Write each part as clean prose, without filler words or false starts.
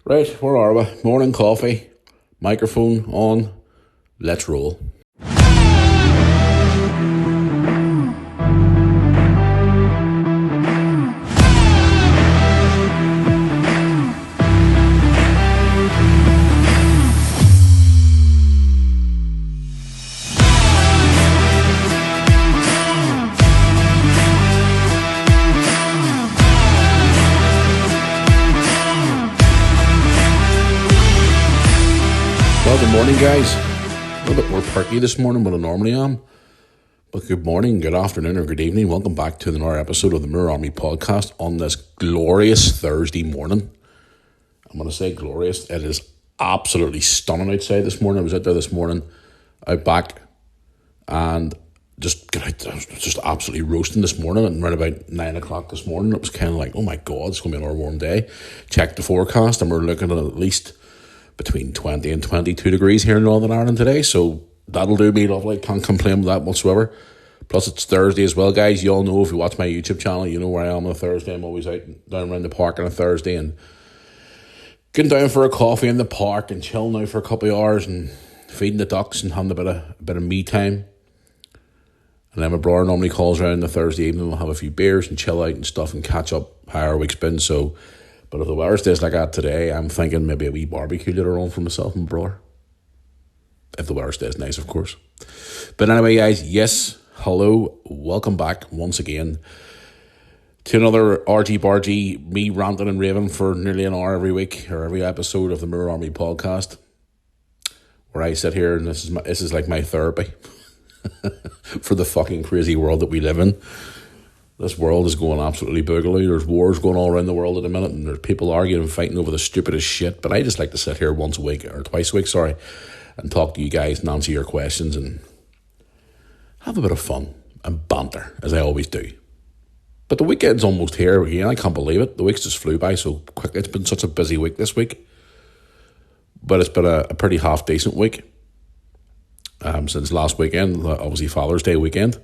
Right, where are we? Morning coffee, microphone on, let's roll. Well, good morning, guys. A little bit more perky this morning than I normally am. But good morning, good afternoon, or good evening. Welcome back to another episode of the Mirror Army podcast on this glorious Thursday morning. I'm going to say glorious. It is absolutely stunning outside this morning. I was out there this morning, out back, and just absolutely roasting this morning. And around about 9 o'clock this morning, it was kind of like, oh my God, it's going to be another warm day. Checked the forecast, and we're looking at least between 20 and 22 degrees here in Northern Ireland today, so that'll do me lovely. Can't complain with that whatsoever. Plus, it's Thursday as well, guys. You all know, if you watch my YouTube channel, you know where I am on a Thursday. I'm always out down around the park on a Thursday and getting down for a coffee in the park and chilling out for a couple of hours and feeding the ducks and having a bit of me time. And then my brother normally calls around the Thursday evening. We'll have a few beers and chill out and stuff and catch up how our week's been. So, but if the weather stays like that today, I'm thinking maybe a wee barbecue later on for myself and my brother. If the weather stays nice, of course. But anyway, guys, yes, hello, welcome back once again to another RG-bargy, me ranting and raving for nearly an hour every week, or every episode of the Mirror Army podcast, where I sit here and this is like my therapy for the fucking crazy world that we live in. This world is going absolutely boogaloo. There's wars going all around the world at the minute, and there's people arguing and fighting over the stupidest shit. But I just like to sit here once a week, or twice a week, sorry, and talk to you guys and answer your questions and have a bit of fun and banter, as I always do. But the weekend's almost here again. I can't believe it. The week's just flew by so quickly. It's been such a busy week this week. But it's been a pretty half-decent week. Since last weekend, obviously Father's Day weekend.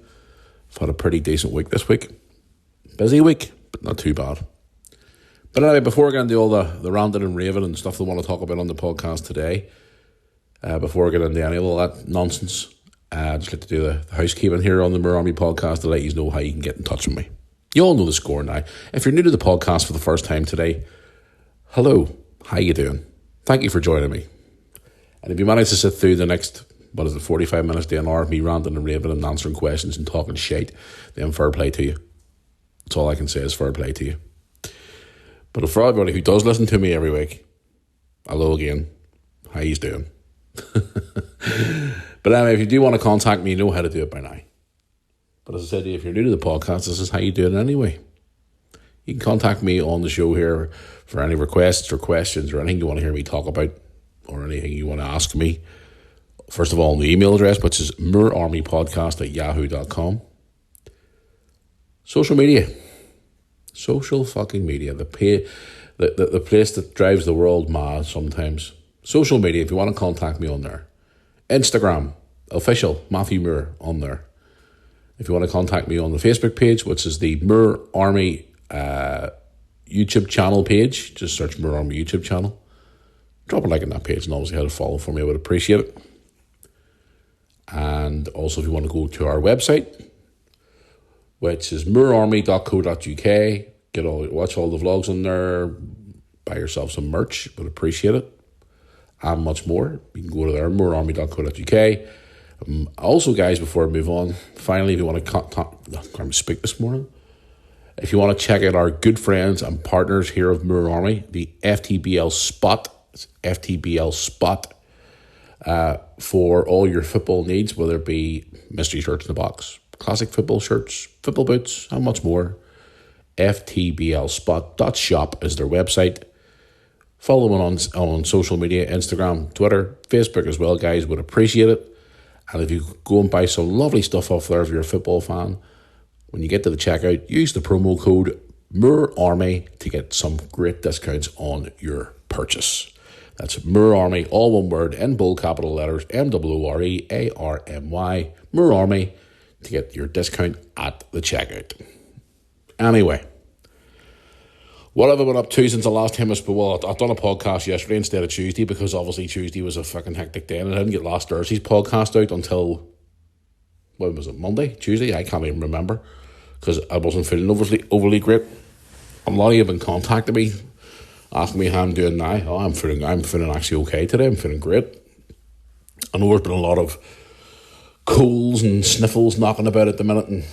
I've had a pretty decent week this week. Busy week, but not too bad. But anyway, before I get into all the ranting and raving and stuff I want to talk about on the podcast today, before I get into any of all that nonsense, I'd just like to do the housekeeping here on the Mirror Army podcast to let you know how you can get in touch with me. You all know the score now. If you're new to the podcast for the first time today, hello, how you doing? Thank you for joining me. And if you manage to sit through the next 45 minutes to an hour of me ranting and raving and answering questions and talking shit, then fair play to you. That's all I can say is fair play to you. But for everybody who does listen to me every week, hello again. How you doing? But anyway, if you do want to contact me, you know how to do it by now. But as I said to you, if you're new to the podcast, this is how you do it anyway. You can contact me on the show here for any requests or questions or anything you want to hear me talk about or anything you want to ask me. First of all, the email address, which is mirrorarmypodcast@yahoo.com. Social media. Social fucking media. The place that drives the world mad sometimes. Social media, if you want to contact me on there. Instagram, official, Matthew Moore on there. If you want to contact me on the Facebook page, which is the Mirror Army YouTube channel page, just search Mirror Army YouTube channel. Drop a like on that page and obviously how to follow for me. I would appreciate it. And also if you want to go to our website, which is mirrorarmy.co.uk, watch all the vlogs on there, buy yourself some merch, would appreciate it, and much more. You can go to there, mirrorarmy.co.uk. Also, guys, before I move on, finally, if you want to speak this morning, if you want to check out our good friends and partners here of Mirror Army, the FTBL Spot, it's FTBL Spot, for all your football needs, whether it be mystery shirts in the box, classic football shirts, football boots, and much more. FTBLspot.shop is their website. Follow them on social media, Instagram, Twitter, Facebook as well, guys. Would appreciate it. And if you go and buy some lovely stuff off there if you're a football fan, when you get to the checkout, use the promo code MIRRORARMY to get some great discounts on your purchase. That's Mirror Army, all one word, in bold capital letters, MWREARMY, Mirror Army, to get your discount at the checkout. Anyway, What have I been up to since the last time I spoke? Well, I've done a podcast yesterday instead of Tuesday because obviously Tuesday was a fucking hectic day and I didn't get last Thursday's podcast out until, when was it, Monday? Tuesday? I can't even remember because I wasn't feeling overly great. A lot of you have been contacting me, asking me how I'm doing now. Oh, I'm feeling actually okay today. I'm feeling great. I know there's been a lot of colds and sniffles knocking about at the minute, and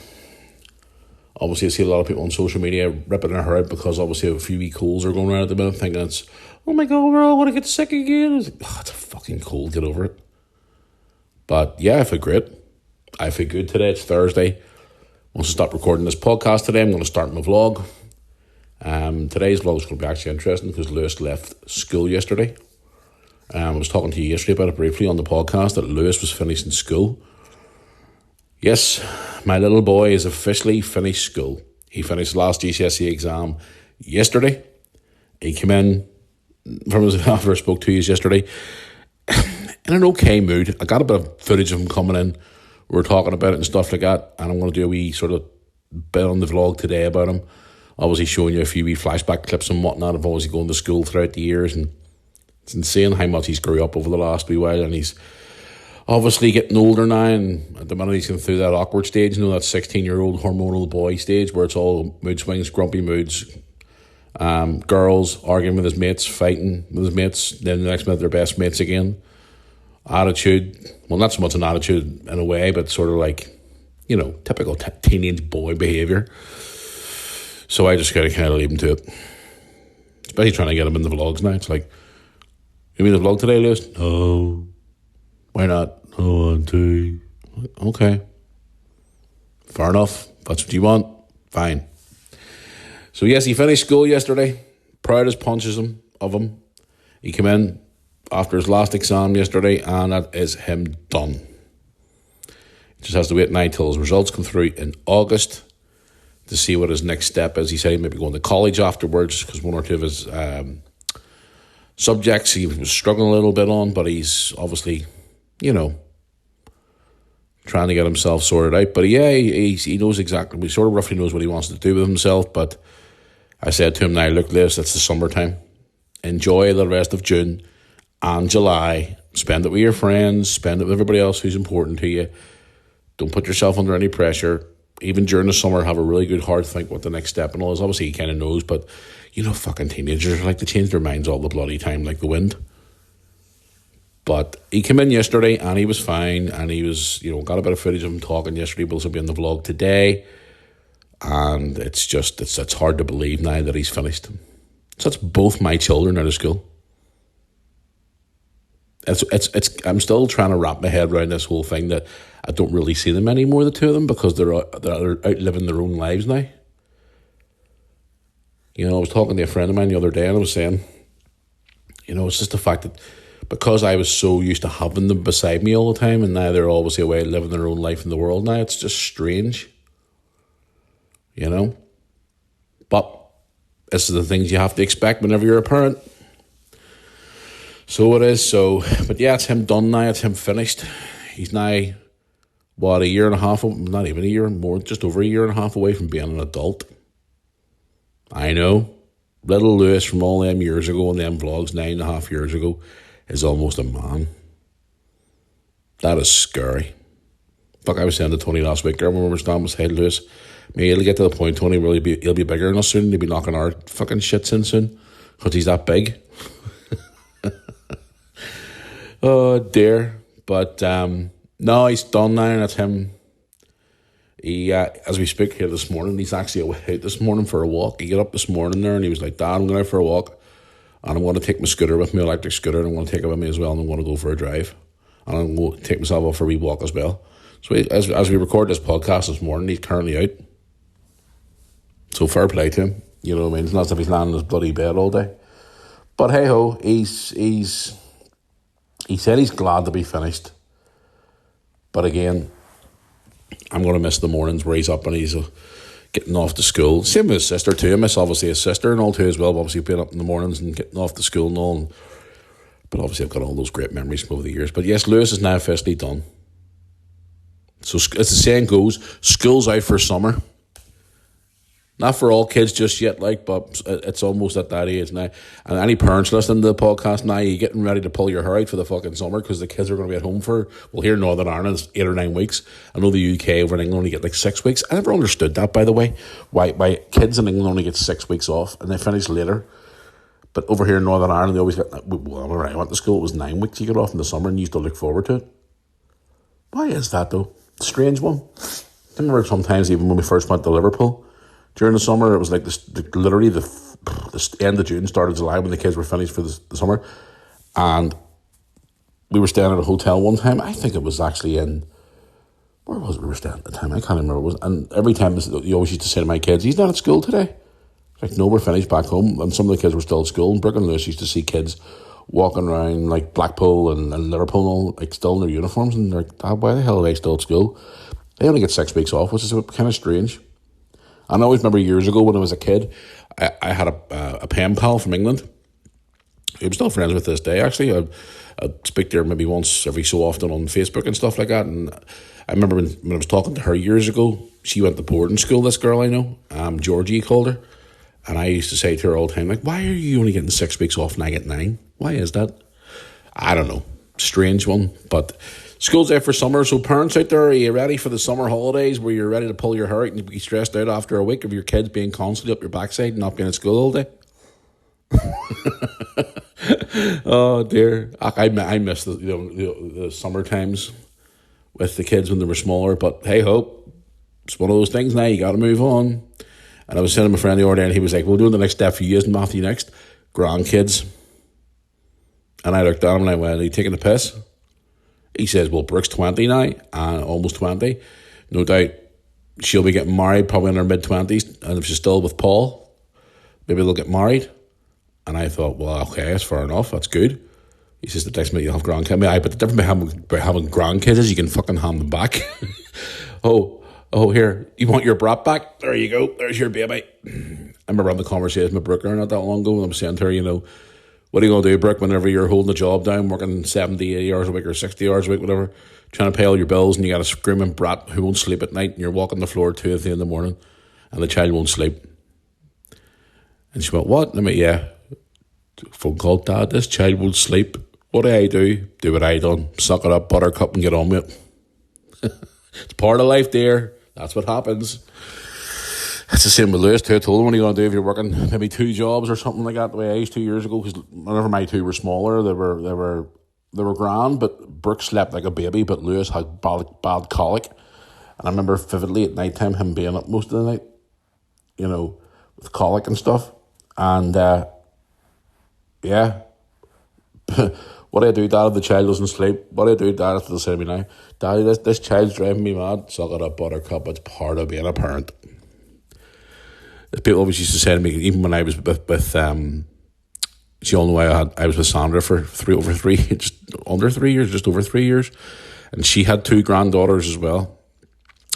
obviously I see a lot of people on social media ripping their hair out because obviously a few wee colds are going around at the minute, thinking it's, oh my god, we're all going to get sick again. It's like, it's a fucking cold, get over it. But yeah, I feel great. I feel good today. It's Thursday. Once I stop recording this podcast today, I'm going to start my vlog. Today's vlog is going to be actually interesting because Lewis left school yesterday. I was talking to you yesterday about it briefly on the podcast that Lewis was finishing school. Yes, my little boy is officially finished school. He finished the last GCSE exam yesterday. He came in from after I spoke to you yesterday in an okay mood. I got a bit of footage of him coming in. We were talking about it and stuff like that, and I'm going to do a wee sort of bit on the vlog today about him. Obviously showing you a few wee flashback clips and whatnot of obviously going to school throughout the years, and it's insane how much he's grew up over the last wee while, and he's obviously getting older now, and at the minute he's going through that awkward stage, that 16-year-old hormonal boy stage where it's all mood swings, grumpy moods, girls arguing with his mates, fighting with his mates, then the next minute they're best mates again. Attitude, well, not so much an attitude in a way, but sort of like, typical teenage boy behaviour. So I just got to kind of leave him to it. Especially trying to get him in the vlogs now. It's like, you mean the vlog today, Lewis? No. Why not? I want to. Okay. Fair enough. That's what you want. Fine. So yes, he finished school yesterday. Proud as punches of him. He came in after his last exam yesterday, and that is him done. He just has to wait now till his results come through in August to see what his next step is. He said he might be going to college afterwards because one or two of his subjects he was struggling a little bit on, but he's obviously, trying to get himself sorted out. But yeah, he knows exactly, he sort of roughly knows what he wants to do with himself. But I said to him now, look, Liz, it's the summertime. Enjoy the rest of June and July. Spend it with your friends, spend it with everybody else who's important to you. Don't put yourself under any pressure. Even during the summer, have a really good hard think what the next step and all is. Obviously, he kind of knows, but fucking teenagers like to change their minds all the bloody time like the wind. But he came in yesterday and he was fine, and he was, got a bit of footage of him talking yesterday, but also be in the vlog today. And it's hard to believe now that he's finished. So that's both my children out of school. I'm still trying to wrap my head around this whole thing that I don't really see them anymore, the two of them, because they're out living their own lives now. I was talking to a friend of mine the other day and I was saying, it's just the fact that because I was so used to having them beside me all the time, and now they're obviously away living their own life in the world now, it's just strange. But this is the things you have to expect whenever you're a parent. So it is. But yeah, it's him done now. It's him finished. He's now, a year and a half, not even a year, more, just over a year and a half away from being an adult. I know. Little Lewis from all them years ago and them vlogs 9.5 years ago is almost a man. That is scary. Fuck, I was saying to Tony last week, I remember standing beside Lewis, maybe he'll get to the point, Tony, where he'll be bigger than us soon. He'll be knocking our fucking shits in soon because he's that big. Oh dear. But no, he's done now, and that's him. He, as we speak here this morning, he's actually out this morning for a walk. He got up this morning there and he was like, Dad, I'm going out for a walk, and I'm going to take my scooter with me, electric scooter, and I'm going to take it with me as well, and I'm going to go for a drive, and I'm going to take myself off for a wee walk as well. So as we record this podcast this morning, he's currently out. So fair play to him. You know what I mean? It's not as if he's lying in his bloody bed all day. But hey ho, he said he's glad to be finished. But again, I'm going to miss the mornings where he's up and he's getting off to school. Same with his sister too. I miss obviously his sister and all too as well. Obviously being up in the mornings and getting off to school and all. But obviously I've got all those great memories from over the years. But yes, Lewis is now officially done. So as the saying goes, school's out for summer. Not for all kids just yet, but it's almost at that age now. And any parents listening to the podcast now, you're getting ready to pull your hair out for the fucking summer because the kids are going to be at home for, well, here in Northern Ireland, it's 8 or 9 weeks. I know the UK over in England only get like 6 weeks. I never understood that, by the way, why kids in England only get 6 weeks off and they finish later. But over here in Northern Ireland, they always got, well, when I went to school, it was 9 weeks you get off in the summer and you used to look forward to it. Why is that, though? Strange one. I remember sometimes, even when we first went to Liverpool, during the summer, it was like literally the end of June, start of July, when the kids were finished for the summer. And we were staying at a hotel one time. I think it was actually in, where was it we were staying at the time? I can't remember what it was. And every time, you always used to say to my kids, he's not at school today. Like, no, we're finished back home. And some of the kids were still at school. And Brooke and Lewis used to see kids walking around like Blackpool and Liverpool and all, like still in their uniforms. And they're like, why the hell are they still at school? They only get 6 weeks off, which is kind of strange. And I always remember years ago when I was a kid, I had a pen pal from England who I'm still friends with this day, actually. I'd speak to her maybe once every so often on Facebook and stuff like that. And I remember when I was talking to her years ago, she went to boarding school, this girl I know, Georgie called her. And I used to say to her all the time, like, why are you only getting 6 weeks off and I get 9? Why is that? I don't know. Strange one, but school's out for summer, so parents out there, are you ready for the summer holidays where you're ready to pull your hair out and be stressed out after a week of your kids being constantly up your backside and not being at school all day? Oh dear, I miss the summer times with the kids when they were smaller, but hey ho, it's one of those things now, you got to move on. And I was saying to my friend the other day, and he was like, we'll do the next step for you, isn't Matthew next? Grandkids. And I looked at him and I went, are you taking the piss? He says, well, Brooke's 20 now, and almost 20. No doubt she'll be getting married probably in her mid-20s, and if she's still with Paul, maybe they'll get married. And I thought, well, okay, that's fair enough, that's good. He says, the next minute you'll have grandkids. But the difference by having grandkids is you can fucking hand them back. oh, here, you want your brat back? There you go, there's your baby. I remember having the conversation with Brooke not that long ago, and I'm saying to her, what are you going to do, Brooke, whenever you're holding a job down, working 70, 80 hours a week or 60 hours a week, whatever, trying to pay all your bills, and you got a screaming brat who won't sleep at night, and you're walking the floor at 2 or 3 in the morning, and the child won't sleep. And she went, what? And I went, yeah. Phone call, Dad, this child won't sleep. What do I do? Do what I done. Suck it up, buttercup, and get on with it. It's part of life, dear. That's what happens. It's the same with Lewis too. I told him, what are you going to do if you're working maybe 2 jobs or something like that, the way I used 2 years ago, because whenever my 2 were smaller, they were grand, but Brooke slept like a baby, but Lewis had bad colic. And I remember vividly at night time him being up most of the night, with colic and stuff. And yeah. What do I do, Dad, if the child doesn't sleep? What do I do, Dad, if they'll say to me now, Daddy, this child's driving me mad. Suck it up, buttercup. It's part of being a parent. People always used to say to me, even when I was with she all knew I was with Sandra for just under 3 years, just over 3 years. And she had 2 granddaughters as well.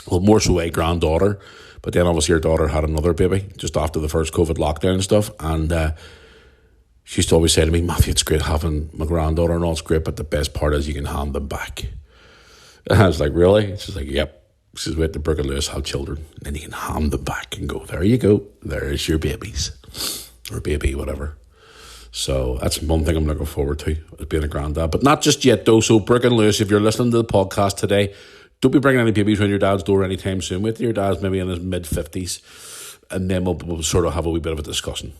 Well, more so a granddaughter. But then obviously her daughter had another baby just after the first COVID lockdown and stuff. And she used to always say to me, Matthew, it's great having my granddaughter and all, it's great, but the best part is you can hand them back. And I was like, really? She's like, yep. She says, wait, the Brooke and Lewis have children, and then you can hand them back and go, there you go, there's your babies. Or baby, whatever. So that's one thing I'm looking forward to, is being a granddad. But not just yet, though. So Brooke and Lewis, if you're listening to the podcast today, don't be bringing any babies around your dad's door anytime soon. With your dad's maybe in his mid-50s, and then we'll sort of have a wee bit of a discussion.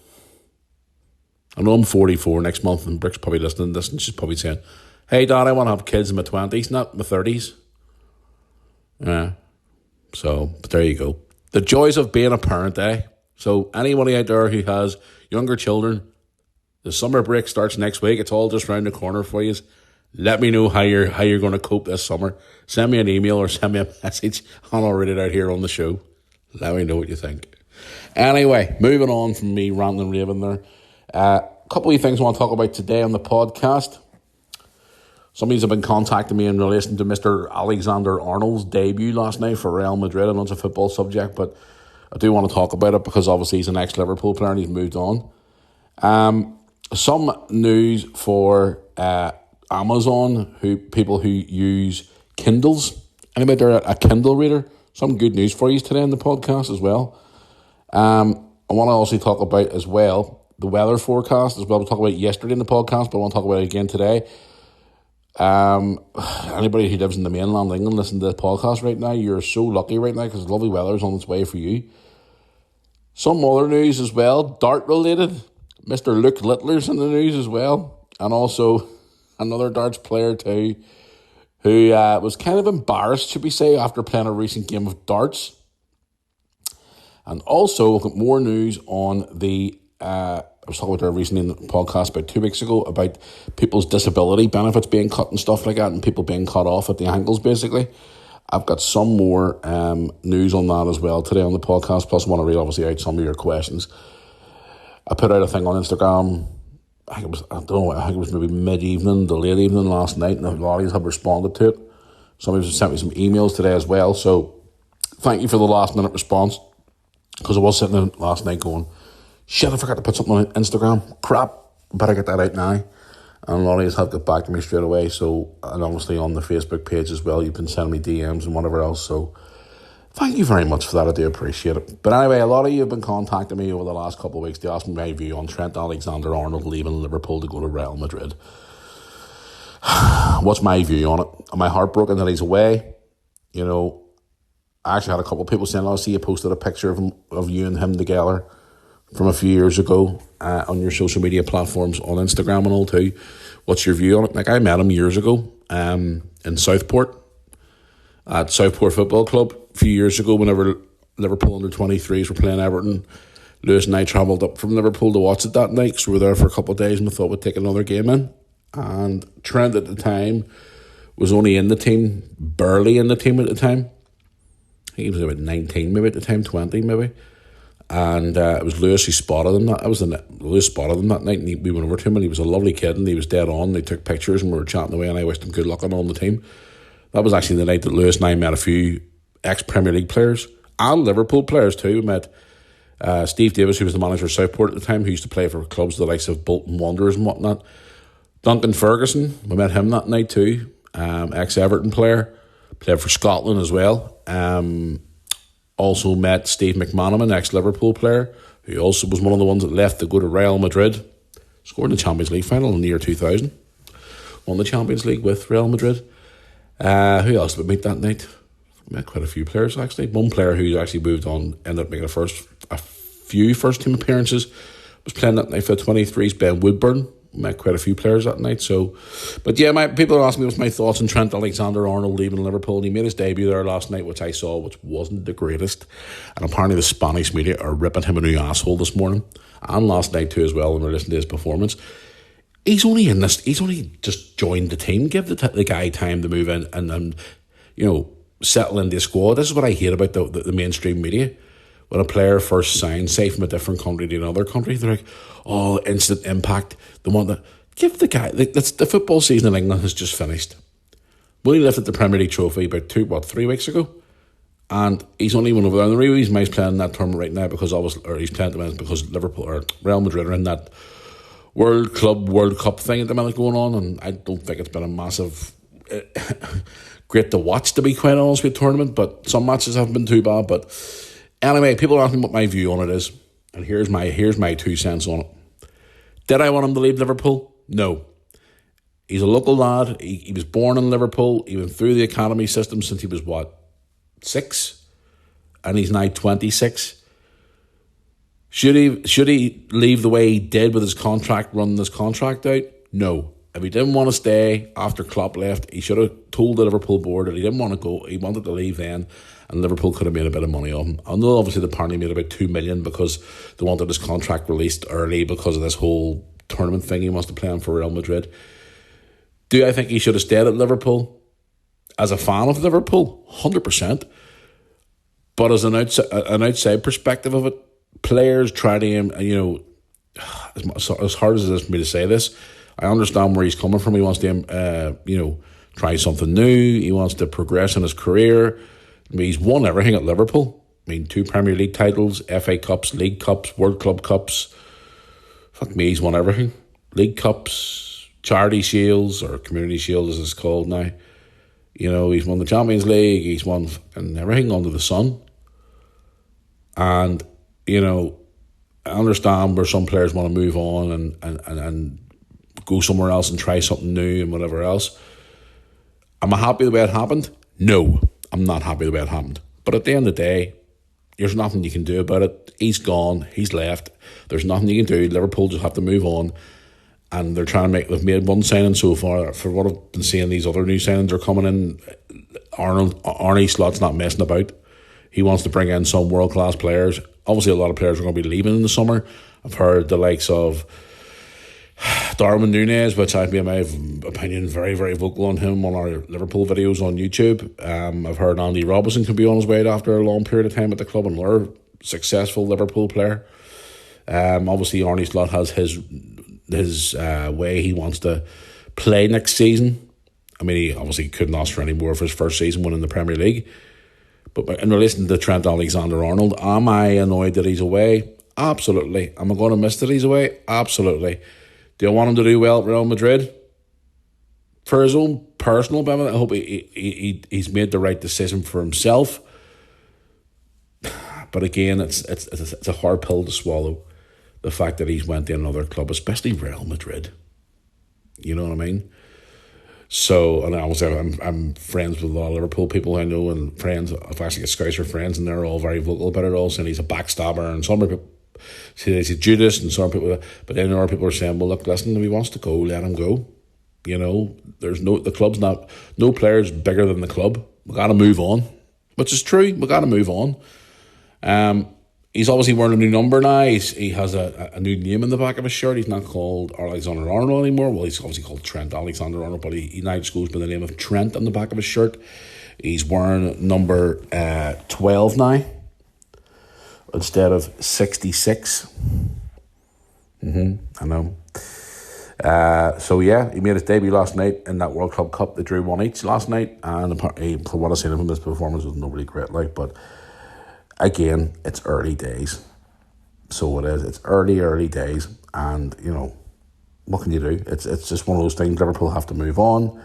I know I'm 44 next month, and Brooke's probably listening to this, and she's probably saying, hey, Dad, I want to have kids in my 20s, not my 30s. Yeah. So, but there you go. The joys of being a parent, eh? So, anybody out there who has younger children, the summer break starts next week. It's all just round the corner for you. Let me know how you're going to cope this summer. Send me an email or send me a message, and I'll read it out here on the show. Let me know what you think. Anyway, moving on from me ranting and raving there. A couple of things I want to talk about today on the podcast. Some of you have been contacting me in relation to Mr. Alexander Arnold's debut last night for Real Madrid. I know it's a football subject, but I do want to talk about it because obviously he's an ex-Liverpool player and he's moved on. Some news for Amazon, people who use Kindles. Anybody there a Kindle reader? Some good news for you today in the podcast as well. I want to also talk about as well the weather forecast as well. We talked about it yesterday in the podcast, but I want to talk about it again today. Anybody who lives in the mainland England listening to the podcast right now, you're so lucky right now because lovely weather is on its way for you. Some other news as well, dart related. Mr. Luke Littler's in the news as well, and also another darts player too, who was kind of embarrassed, should we say, after playing a recent game of darts. And also, we've got more news on the, I was talking about there recently in the podcast about 2 weeks ago about people's disability benefits being cut and stuff like that, and people being cut off at the ankles, basically. I've got some more news on that as well today on the podcast, plus I want to read, obviously, out some of your questions. I put out a thing on Instagram, I think it was maybe mid-evening to late evening last night, and a lot of you have responded to it. Some of you have sent me some emails today as well, so thank you for the last-minute response. Because I was sitting there last night going, shit, I forgot to put something on Instagram. Crap, better get that out now. And a lot of you have got back to me straight away. So, and obviously on the Facebook page as well, you've been sending me DMs and whatever else. So, thank you very much for that. I do appreciate it. But anyway, a lot of you have been contacting me over the last couple of weeks to ask me my view on Trent Alexander-Arnold leaving Liverpool to go to Real Madrid. What's my view on it? Am I heartbroken that he's away? You know, I actually had a couple of people saying, I see you posted a picture of you and him together from a few years ago on your social media platforms on Instagram and all too. What's your view on it? Like, I met him years ago in Southport at Southport Football Club a few years ago whenever Liverpool under-23s were playing Everton. Lewis and I travelled up from Liverpool to watch it that night because we were there for a couple of days and we thought we'd take another game in. And Trent at the time was only in the team, barely in the team at the time. I think he was about 19 maybe at the time, 20 maybe. And it was Lewis who spotted him. Lewis spotted him that night, and we went over to him, and he was a lovely kid, and he was dead on. They took pictures, and we were chatting away, and I wished him good luck on the team. That was actually the night that Lewis and I met a few ex-Premier League players, and Liverpool players too. We met Steve Davis, who was the manager of Southport at the time, who used to play for clubs the likes of Bolton Wanderers and whatnot. Duncan Ferguson, we met him that night too, ex-Everton player. Played for Scotland as well. Also met Steve McManaman, ex-Liverpool player, who also was one of the ones that left to go to Real Madrid. Scored in the Champions League final in the year 2000. Won the Champions League with Real Madrid. Who else did we meet that night? Met quite a few players, actually. One player who actually moved on, ended up making a few first-team appearances, was playing that night for the 23s, Ben Woodburn. Met quite a few players that night. So, but yeah, people are asking me what's my thoughts on Trent Alexander-Arnold leaving Liverpool. And he made his debut there last night, which I saw, which wasn't the greatest. And apparently the Spanish media are ripping him a new asshole this morning and last night too as well when we're listening to his performance. He's only just joined the team. Give the guy time to move in and you know, settle into the squad. This is what I hate about the mainstream media. When a player first signs, say from a different country to another country, they're like, oh, instant impact. They want to give the guy, the football season in England has just finished. Willie lifted the Premier League trophy about 3 weeks ago, and he's only won over there. And the reason why he's playing in that tournament right now he's playing at because Liverpool or Real Madrid are in that World Cup thing at the minute going on, and I don't think it's been a massive great to watch, to be quite honest with the tournament, but some matches haven't been too bad. But anyway, people are asking what my view on it is, and here's my 2 cents on it. Did I want him to leave Liverpool? No. He's a local lad. He was born in Liverpool. He went through the academy system since he was, 6? And he's now 26. Should he leave the way he did with his contract, running his contract out? No. If he didn't want to stay after Klopp left, he should have told the Liverpool board that he didn't want to go. He wanted to leave then, and Liverpool could have made a bit of money on him. I know obviously the party made about $2 million because they wanted his contract released early because of this whole tournament thing he wants to play on for Real Madrid. Do I think he should have stayed at Liverpool? As a fan of Liverpool, 100%. But as an outside perspective of it, players try to, as hard as it is for me to say this, I understand where he's coming from. He wants to, try something new. He wants to progress in his career. I mean, he's won everything at Liverpool. I mean, 2 Premier League titles, FA Cups, League Cups, World Club Cups. Fuck me, he's won everything. League Cups, Charity Shields, or Community Shield as it's called now. You know, he's won the Champions League. He's won everything under the sun. And, I understand where some players want to move on and go somewhere else and try something new and whatever else. Am I happy the way it happened? No, I'm not happy the way it happened. But at the end of the day, there's nothing you can do about it. He's gone. He's left. There's nothing you can do. Liverpool just have to move on. And they've made one signing so far. For what I've been seeing, these other new signings are coming in. Arne Slot's not messing about. He wants to bring in some world-class players. Obviously, a lot of players are going to be leaving in the summer. I've heard the likes of Darwin Núñez, which I've been, in my opinion, very, very vocal on him on our Liverpool videos on YouTube. I've heard Andy Robertson could be on his way after a long period of time at the club, another successful Liverpool player. Obviously, Arne Slot has his way he wants to play next season. I mean, he obviously couldn't ask for any more for his first season winning the Premier League. But in relation to Trent Alexander-Arnold, am I annoyed that he's away? Absolutely. Am I going to miss that he's away? Absolutely. Do I want him to do well at Real Madrid? For his own personal benefit, I hope he's made the right decision for himself. But again, it's a hard pill to swallow, the fact that he's went to another club, especially Real Madrid. You know what I mean? So, and obviously I'm friends with a lot of Liverpool people I know, and friends, I've actually got Scouser friends, and they're all very vocal about it all, saying he's a backstabber, and some people say he's a Judas, and some people, but then other people are saying, well, look, listen, if he wants to go, let him go. The club's not, no player's bigger than the club. We got to move on, which is true. We got to move on. He's obviously wearing a new number now. He has a new name in the back of his shirt. He's not called Alexander-Arnold anymore. Well, he's obviously called Trent Alexander-Arnold, but he now just goes by the name of Trent on the back of his shirt. He's wearing number 12 now instead of 66. I know. So yeah, he made his debut last night in that World Club Cup. They drew 1-1 last night, and for what I've seen of him, his performance was not really great. But again, it's early days. So it is. It's early days. And, what can you do? It's just one of those things. Liverpool have to move on.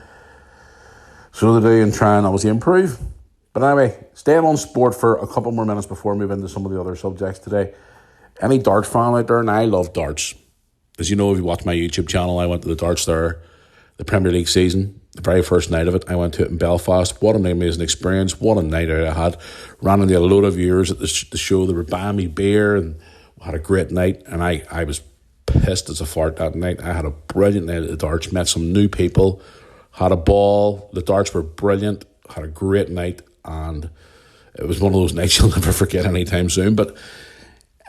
So they do, and try and obviously improve. But anyway, staying on sport for a couple more minutes before we move into some of the other subjects today. Any darts fan out there? And I love darts. As you know, if you watch my YouTube channel, I went to the darts there, the Premier League season. The very first night of it, I went to it in Belfast. What an amazing experience. What a night out I had. Ran into a load of viewers at the show. They were buying me beer and had a great night. And I was pissed as a fart that night. I had a brilliant night at the darts. Met some new people. Had a ball. The darts were brilliant. Had a great night. And it was one of those nights you'll never forget anytime soon. But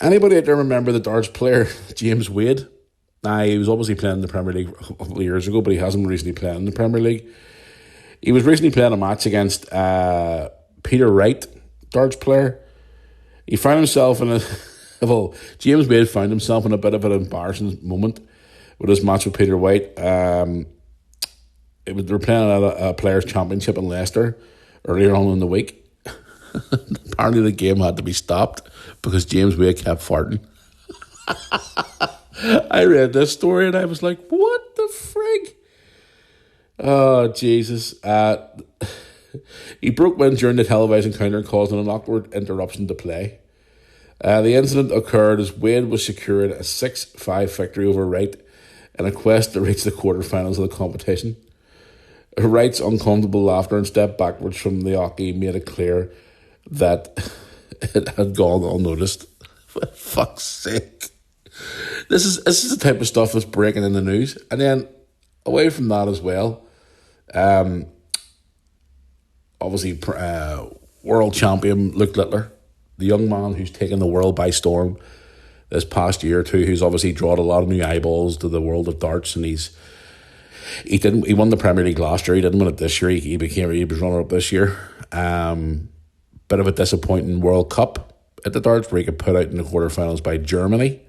anybody out there remember the darts player, James Wade? Now, he was obviously playing in the Premier League a couple of years ago, but he hasn't recently played in the Premier League. He was recently playing a match against Peter Wright, darts player. He found himself in James Wade found himself in a bit of an embarrassing moment with his match with Peter Wright. They were playing at a Players' Championship in Leicester earlier on in the week. Apparently the game had to be stopped because James Wade kept farting. I read this story and I was like, what the frig? Oh, Jesus. He broke wind during the televised encounter, causing an awkward interruption to play. The incident occurred as Wade was secured a 6-5 victory over Wright in a quest to reach the quarterfinals of the competition. Wright's uncomfortable laughter and step backwards from the hockey made it clear that it had gone unnoticed. For fuck's sake. This is the type of stuff that's breaking in the news. And then away from that as well, obviously world champion Luke Littler, the young man who's taken the world by storm this past year or two, who's obviously drawn a lot of new eyeballs to the world of darts, and he won the Premier League last year. He didn't win it this year. He was runner up this year. Bit of a disappointing World Cup at the darts, where he got put out in the quarterfinals by Germany.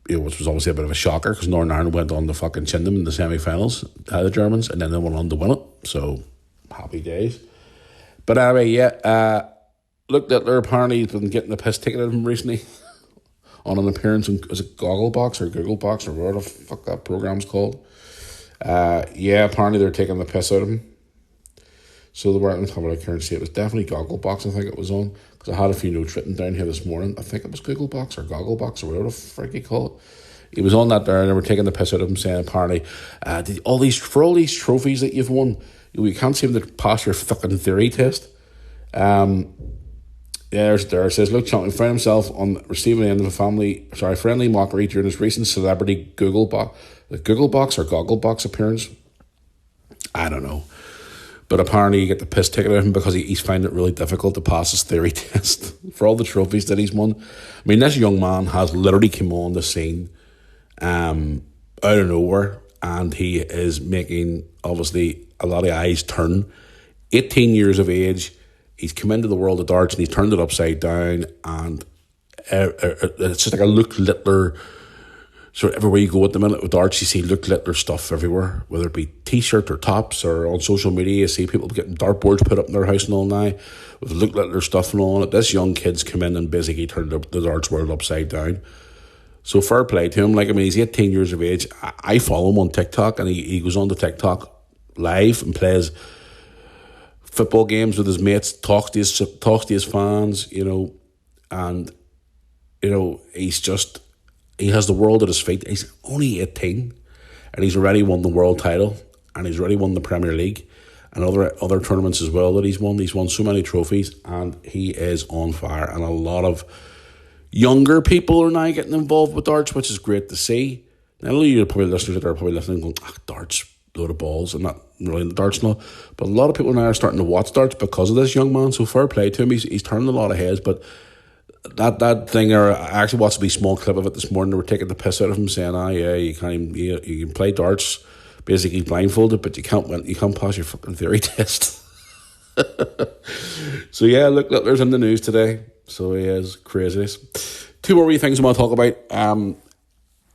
Which was obviously a bit of a shocker because Northern Ireland went on to fucking chin them in the semi-finals, the Germans, and then they went on to win it. So happy days. But anyway, Luke Littler apparently has been getting the piss taken out of him recently on an appearance in, is it Gogglebox or Googlebox or whatever the fuck that program's called. Apparently they're taking the piss out of him. So they weren't on top of the current state. It was definitely Gogglebox, I think it was on, because I had a few notes written down here this morning. I think it was Googlebox or Gogglebox or whatever the frick you call it. He was on that there, and they were taking the piss out of him, saying apparently, all these trophies that you've won, you can't seem to pass your fucking theory test. It says, Luke Champion found himself on receiving the end of a friendly mockery during his recent celebrity Googlebox or Gogglebox appearance. I don't know. But apparently you get the piss taken out of him because he's finding it really difficult to pass his theory test for all the trophies that he's won. I mean, this young man has literally come on the scene out of nowhere, and he is making, obviously, a lot of eyes turn. 18 years of age, he's come into the world of darts and he's turned it upside down, and it's just like a Luke Littler. So everywhere you go at the minute with darts, you see Luke Littler stuff everywhere, whether it be t-shirts or tops or on social media. You see people getting dartboards put up in their house and all now with Luke Littler stuff and all on it. This young kid's come in and basically turned the darts world upside down. So fair play to him. Like, I mean, he's 18 years of age. I follow him on TikTok, and he goes on to TikTok live and plays football games with his mates, talks to his fans, and, he has the world at his feet. He's only 18, and he's already won the world title, and he's already won the Premier League and other tournaments as well that he's won. He's won so many trophies, and he is on fire. And a lot of younger people are now getting involved with darts, which is great to see. Now, a lot of you probably listeners that are probably listening going, darts, load of balls, and not really into darts now. But a lot of people now are starting to watch darts because of this young man, so fair play to him. He's turning a lot of heads, but that thing, I actually watched a wee small clip of it this morning. They were taking the piss out of him, saying, you can play darts basically blindfolded, but you can't pass your fucking theory test. So yeah, look, there's in the news today. So he is craziness. Two more wee things I want to talk about.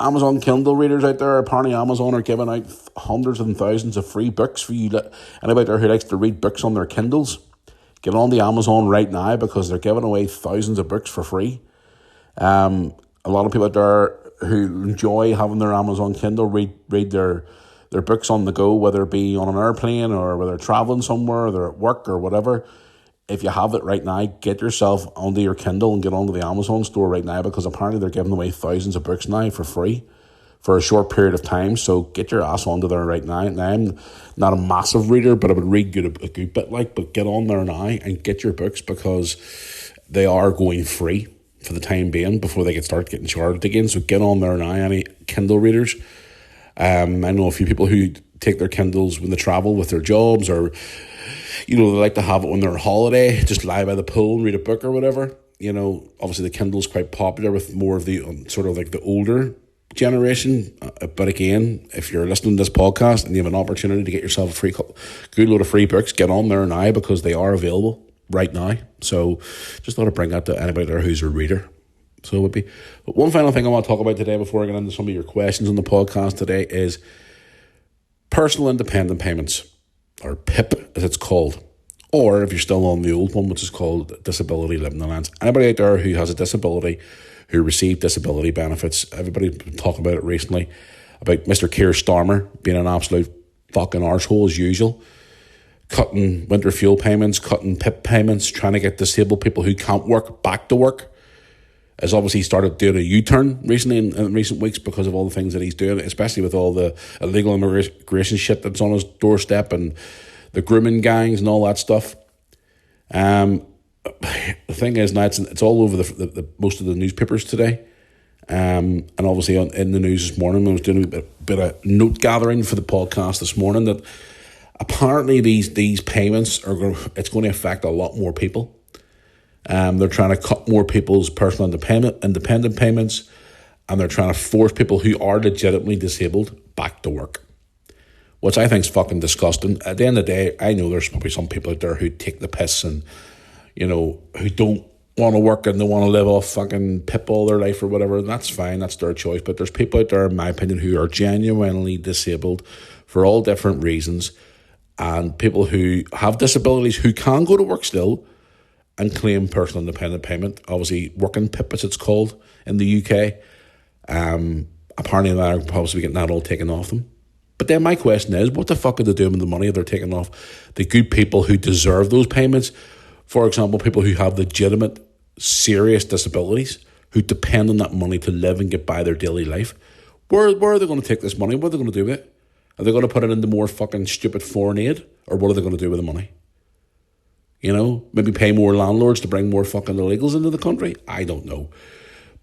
Amazon Kindle readers out there. Apparently Amazon are giving out hundreds and thousands of free books for you. Anybody there who likes to read books on their Kindles, get on the Amazon right now, because they're giving away thousands of books for free. A lot of people out there who enjoy having their Amazon Kindle read their books on the go, whether it be on an airplane or whether they're traveling somewhere or they're at work or whatever. If you have it right now, get yourself onto your Kindle and get onto the Amazon store right now, because apparently they're giving away thousands of books now for free for a short period of time. So get your ass onto there right now. Now, I'm not a massive reader, but I would read a good bit, but get on there now and get your books, because they are going free for the time being before they start getting charged again. So get on there now, any Kindle readers. I know a few people who take their Kindles when they travel with their jobs, or they like to have it when they're on holiday, just lie by the pool and read a book or whatever. Obviously the Kindle's quite popular with more of the sort of like the older generation. But again, if you're listening to this podcast and you have an opportunity to get yourself a good load of free books, get on there now, because they are available right now. So just thought I'd bring that to anybody there who's a reader. So it would be. But one final thing I want to talk about today before I get into some of your questions on the podcast today is personal independent payments, or PIP as it's called, or if you're still on the old one, which is called Disability Living Allowance. Anybody out there who has a disability, who received disability benefits, everybody's been talking about it recently, about Mr. Keir Starmer being an absolute fucking arsehole as usual, cutting winter fuel payments, cutting PIP payments, trying to get disabled people who can't work back to work. Has obviously started doing a U-turn recently in recent weeks because of all the things that he's doing, especially with all the illegal immigration shit that's on his doorstep and the grooming gangs and all that stuff. The thing is now it's all over the most of the newspapers today, and obviously in the news this morning. I was doing a bit of note gathering for the podcast this morning that apparently these payments it's going to affect a lot more people. They're trying to cut more people's personal independent payments, and they're trying to force people who are legitimately disabled back to work, which I think is fucking disgusting. At the end of the day, I know there's probably some people out there who take the piss and, who don't want to work and they want to live off fucking PIP all their life or whatever, and that's fine, that's their choice. But there's people out there, in my opinion, who are genuinely disabled for all different reasons, and people who have disabilities who can go to work still and claim personal independent payment, obviously working PIP as it's called in the UK. Apparently they're possibly getting that all taken off them. But then my question is, what the fuck are they doing with the money they're taking off the good people who deserve those payments? For example, people who have legitimate, serious disabilities, who depend on that money to live and get by their daily life. Where are they going to take this money? What are they going to do with it? Are they going to put it into more fucking stupid foreign aid? Or what are they going to do with the money? You know, maybe pay more landlords to bring more fucking illegals into the country? I don't know.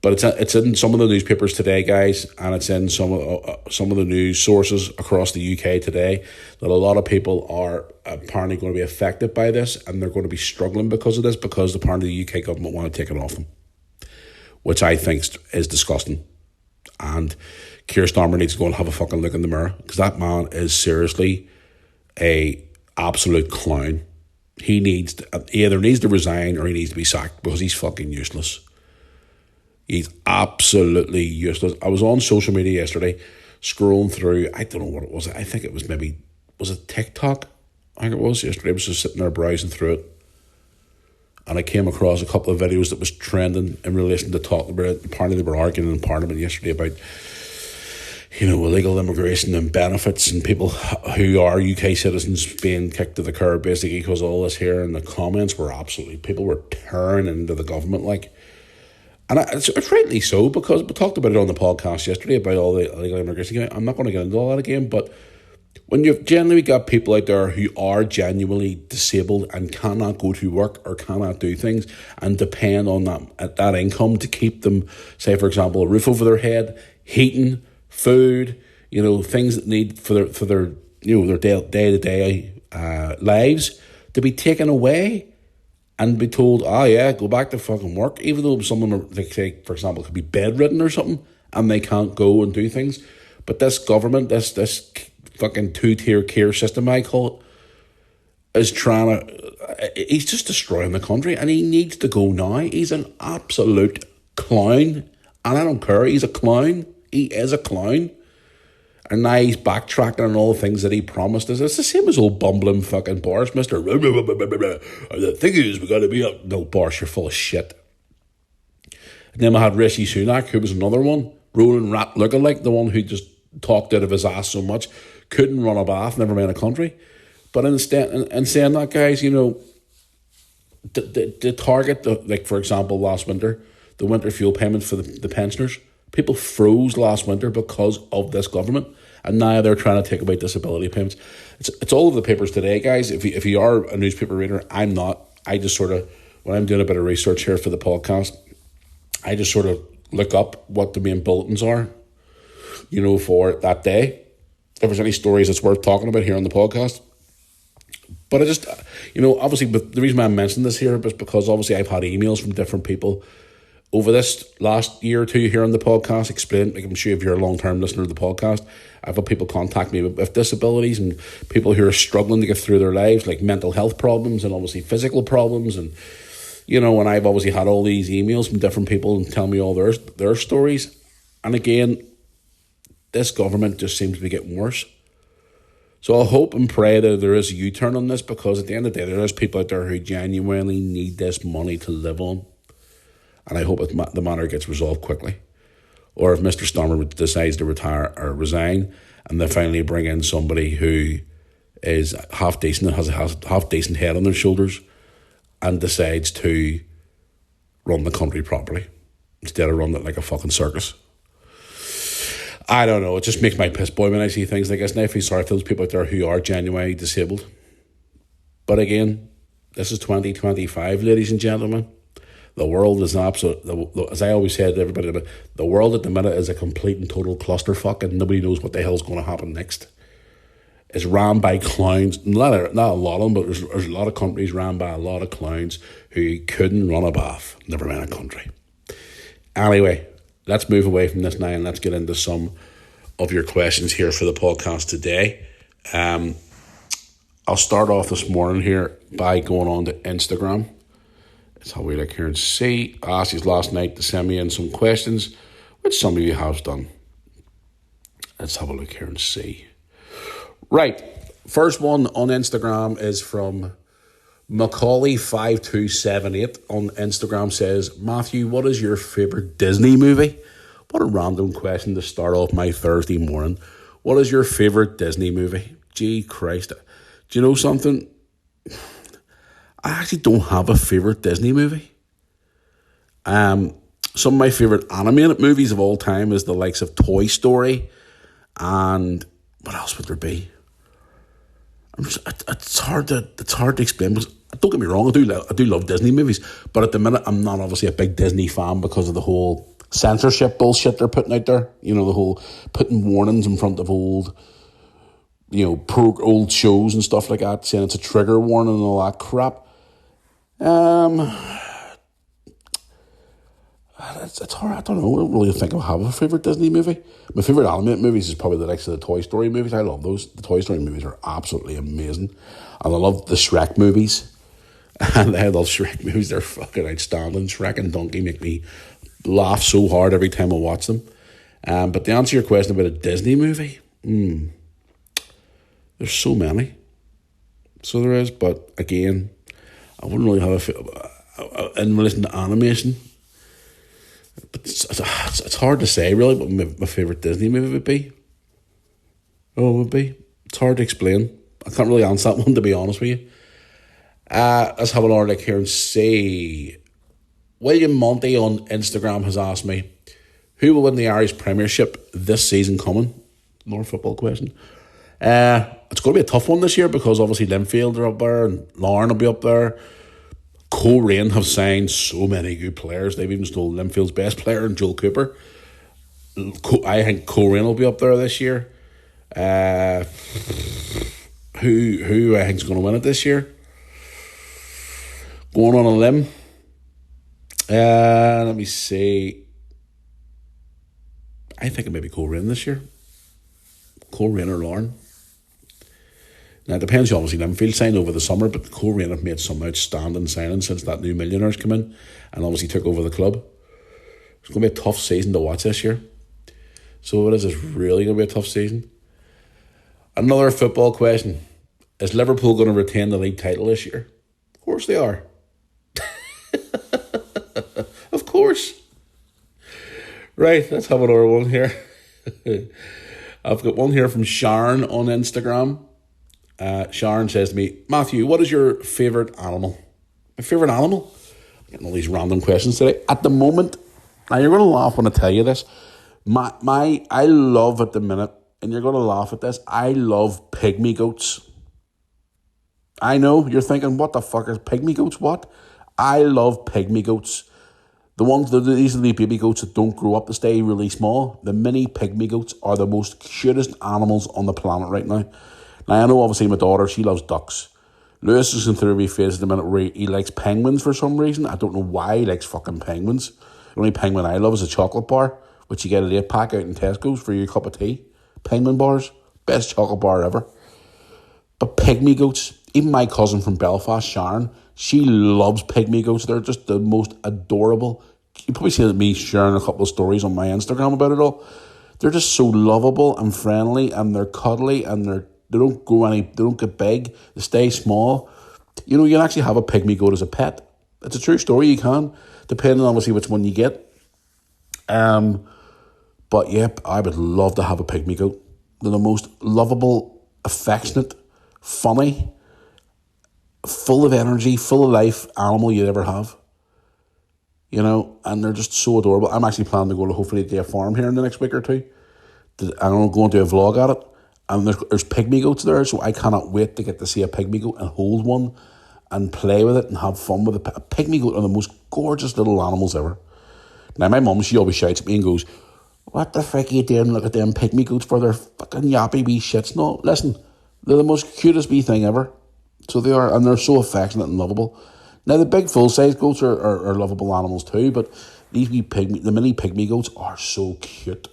But it's in some of the newspapers today, guys, and it's in some of the news sources across the UK today that a lot of people are apparently going to be affected by this, and they're going to be struggling because of this, because apparently the UK government want to take it off them, which I think is disgusting. And Keir Starmer needs to go and have a fucking look in the mirror, because that man is seriously a absolute clown. He either needs to resign or he needs to be sacked, because he's fucking useless. He's absolutely useless. I was on social media yesterday, scrolling through, I don't know what it was. I think it was was it TikTok? I think it was yesterday. I was just sitting there browsing through it. And I came across a couple of videos that was trending in relation to talking about it. Apparently they were arguing in Parliament yesterday about, you know, illegal immigration and benefits and people who are UK citizens being kicked to the curb basically because of all this here. And the comments were people were tearing into the government like. And it's rightly so, because we talked about it on the podcast yesterday about all the illegal immigration. I'm not going to get into all that again, but when you've generally got people out there who are genuinely disabled and cannot go to work or cannot do things and depend on that income to keep them, say, for example, a roof over their head, heating, food, you know, things that need for their day-to-day lives, to be taken away and be told, go back to fucking work, even though someone, like, say, for example, could be bedridden or something, and they can't go and do things. But this government, this fucking two-tier care system, I call it, is he's just destroying the country, and he needs to go now. He's an absolute clown, and I don't care, he's a clown. He is a clown. And now he's backtracking on all the things that he promised us. It's the same as old bumbling fucking Boris, Mr. The thing is, we got to be up. No, Boris, you're full of shit. And then I had Rishi Sunak, who was another one, rolling rat lookalike, the one who just talked out of his ass so much, couldn't run a bath, never mind a country. But instead, in saying that, guys, you know, the target, like for example, last winter, the winter fuel payment for the pensioners, people froze last winter because of this government, and now they're trying to take away disability payments. It's all over the papers today, guys. If you are a newspaper reader, I'm not. I just sort of, when I'm doing a bit of research here for the podcast, I just sort of look up what the main bulletins are, you know, for that day. If there's any stories that's worth talking about here on the podcast. But I just, you know, obviously, but the reason why I'm mentioning this here is because obviously I've had emails from different people over this last year or two here on the podcast, like I'm sure if you're a long-term listener to the podcast, I've had people contact me with disabilities and people who are struggling to get through their lives, like mental health problems and obviously physical problems. And, you know, and I've obviously had all these emails from different people and tell me all their stories. And again, this government just seems to be getting worse. So I hope and pray that there is a U-turn on this, because at the end of the day, there is people out there who genuinely need this money to live on. And I hope the matter gets resolved quickly. Or if Mr. Starmer decides to retire or resign, and they finally bring in somebody who is half decent and has a half decent head on their shoulders and decides to run the country properly instead of running it like a fucking circus. I don't know. It just makes my piss boil when I see things like this. And I feel sorry for those people out there who are genuinely disabled. But again, this is 2025, ladies and gentlemen. The world is as I always said to everybody, the world at the minute is a complete and total clusterfuck, and nobody knows what the hell's going to happen next. It's ran by clowns, not a lot of them, but there's a lot of companies ran by a lot of clowns who couldn't run a bath, never mind a country. Anyway, let's move away from this now and let's get into some of your questions here for the podcast today. I'll start off this morning here by going on to Instagram. That's how we look here and see. I asked you last night to send me in some questions, which some of you have done. Let's have a look here and see. Right, first one on Instagram is from Macaulay5278 on Instagram. Says, Matthew, what is your favourite Disney movie? What a random question to start off my Thursday morning What is your favourite Disney movie? Gee Christ. Do you know something? I actually don't have a favourite Disney movie. Some of my favourite animated movies of all time is the likes of Toy Story, and what else would there be? It's hard to explain. Because don't get me wrong, I do love Disney movies, but at the minute I'm not obviously a big Disney fan because of the whole censorship bullshit they're putting out there. You know, the whole putting warnings in front of old shows and stuff like that, saying it's a trigger warning and all that crap. It's hard. I don't know. I don't really think I have a favourite Disney movie. My favourite animated movies is probably the likes of the Toy Story movies. I love those. The Toy Story movies are absolutely amazing. And I love the Shrek movies. And I love Shrek movies. They're fucking outstanding. Shrek and Donkey make me laugh so hard every time I watch them. But to answer your question about a Disney movie, there's so many. So there is. But again, I wouldn't really have in relation to animation. But it's hard to say really what my favourite Disney movie would be. It's hard to explain. I can't really answer that one, to be honest with you. Let's have another look here and see. William Monty on Instagram has asked me, who will win the Irish Premiership this season coming? Another football question. It's going to be a tough one this year because obviously Linfield are up there and Larne will be up there. Coleraine have signed so many good players. They've even stole Linfield's best player in Joel Cooper. I think Coleraine will be up there this year. Who I think is going to win it this year? Going on a limb. Let me see. I think it may be Coleraine this year. Coleraine or Larne. Now, it depends, obviously, Linfield signed over the summer, but Coleraine have made some outstanding signings since that new millionaires come in and obviously took over the club. It's going to be a tough season to watch this year. So it is. It's really going to be a tough season. Another football question. Is Liverpool going to retain the league title this year? Of course they are. Of course. Right, let's have another one here. I've got one here from Sharon on Instagram. Sharon says to me, Matthew, what is your favourite animal? My favourite animal? I'm getting all these random questions today. At the moment, now you're going to laugh when I tell you this. I love at the minute, and you're going to laugh at this, I love pygmy goats. I know, you're thinking, what the fuck is pygmy goats? What? I love pygmy goats. These are the baby goats that don't grow up to stay really small. The mini pygmy goats are the most cutest animals on the planet right now. Now, I know obviously my daughter, she loves ducks. Lewis is going through a wee phase at the minute where he likes penguins for some reason. I don't know why he likes fucking penguins. The only penguin I love is a chocolate bar, which you get an 8-pack out in Tesco's for your cup of tea. Penguin bars, best chocolate bar ever. But pygmy goats, even my cousin from Belfast, Sharon, she loves pygmy goats. They're just the most adorable. You probably seen me sharing a couple of stories on my Instagram about it all. They're just so lovable and friendly, and they're cuddly, and they don't get big, they stay small. You know, you can actually have a pygmy goat as a pet. It's a true story, you can, depending on obviously which one you get. But yep, I would love to have a pygmy goat. They're the most lovable, affectionate, funny, full of energy, full of life animal you'd ever have. You know, and they're just so adorable. I'm actually planning to go to hopefully to a farm here in the next week or two. I'm going to do a vlog at it. And there's pygmy goats there, so I cannot wait to get to see a pygmy goat and hold one and play with it and have fun with it. A pygmy goat are the most gorgeous little animals ever. Now, my mum, she always shouts at me and goes, what the frick are you doing? Look at them pygmy goats for their fucking yappy wee shits. No, listen, they're the most cutest wee thing ever. So they are, and they're so affectionate and lovable. Now, the big full-size goats are lovable animals too, but the mini pygmy goats are so cute.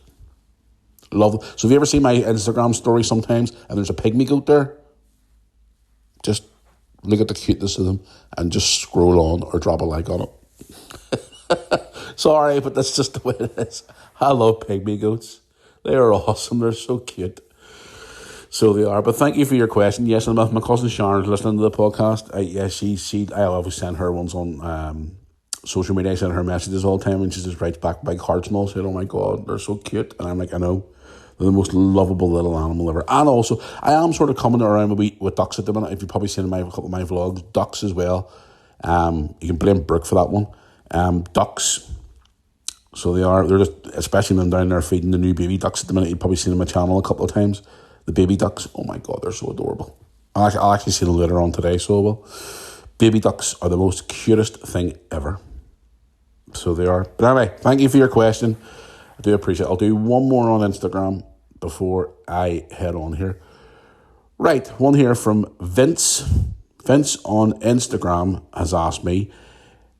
Love them. So have you ever seen my Instagram story sometimes and there's a pygmy goat there? Just look at the cuteness of them and just scroll on or drop a like on it. Sorry, but that's just the way it is. I love pygmy goats. They are awesome. They're so cute. So they are. But thank you for your question. Yes, and my cousin Sharon's listening to the podcast. I always send her ones on social media. I send her messages all the time and she just writes back big hearts and all, saying, oh my God, they're so cute. And I'm like, I know. They're the most lovable little animal ever. And also, I am sort of coming around with ducks at the minute. If you've probably seen a couple of my vlogs, ducks as well. You can blame Brooke for that one. Ducks, so they're just, especially when I'm down there feeding the new baby ducks at the minute. You've probably seen on my channel a couple of times. The baby ducks, oh my God, they're so adorable. I'll actually see them later on today, so I will. Baby ducks are the most cutest thing ever. So they are. But anyway, thank you for your question. I do appreciate it. I'll do one more on Instagram before I head on here. Right, one here from Vince. Vince on Instagram has asked me,